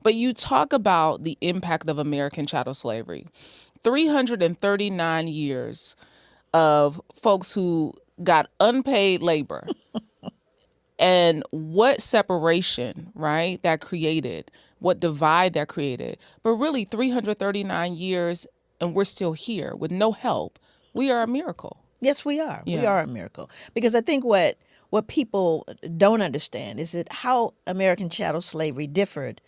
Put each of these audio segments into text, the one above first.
But you talk about the impact of American chattel slavery. 339 years of folks who got unpaid labor and what separation, right, that created, what divide that created. But really, 339 years and we're still here with no help. We are a miracle. Yes, we are. We Yeah. are a miracle. Because I think what people don't understand is that how American chattel slavery differed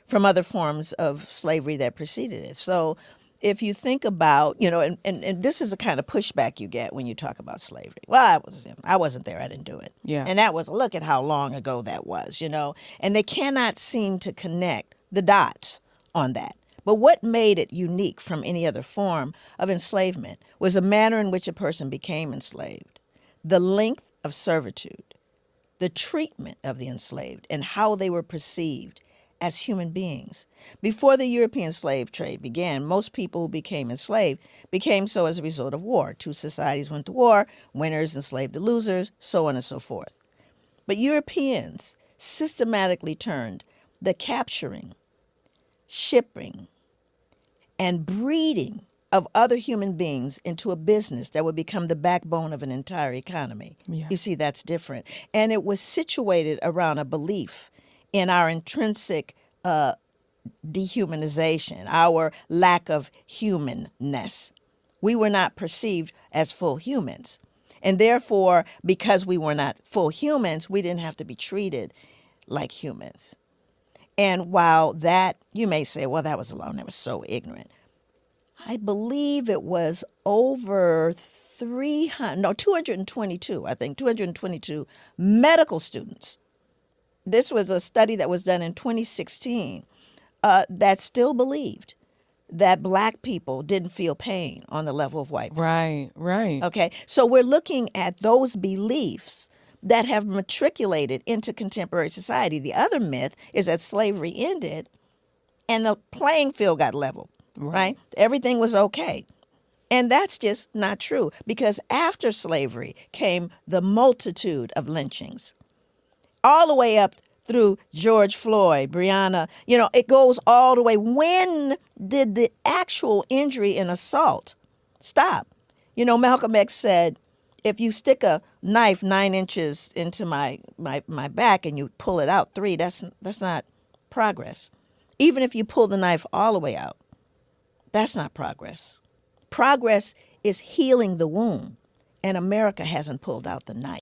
from other forms of slavery that preceded it. So if you think about, and this is the kind of pushback you get when you talk about slavery. Well, I wasn't there. I didn't do it. Yeah. And that was, look at how long ago that was, and they cannot seem to connect the dots on that. But what made it unique from any other form of enslavement was the manner in which a person became enslaved, the length of servitude, the treatment of the enslaved, and how they were perceived as human beings. Before the European slave trade began, most people who became enslaved became so as a result of war. Two societies went to war, winners enslaved the losers, so on and so forth. But Europeans systematically turned the capturing, shipping, and breeding of other human beings into a business that would become the backbone of an entire economy. Yeah. You see, that's different. And it was situated around a belief in our intrinsic dehumanization, our lack of humanness. We were not perceived as full humans. And therefore, because we were not full humans, we didn't have to be treated like humans. And while that, you may say, well, that was so ignorant. I believe it was over 222 medical students. This was a study that was done in 2016 that still believed that Black people didn't feel pain on the level of white people. Right. Okay, so we're looking at those beliefs that have matriculated into contemporary society. The other myth is that slavery ended and the playing field got leveled, right? Everything was okay. And that's just not true, because after slavery came the multitude of lynchings, all the way up through George Floyd, Breonna. It goes all the way. When did the actual injury and assault stop? Malcolm X said, if you stick a knife 9 inches into my back and you pull it out 3, that's not progress. Even if you pull the knife all the way out, that's not progress. Progress is healing the wound, and America hasn't pulled out the knife.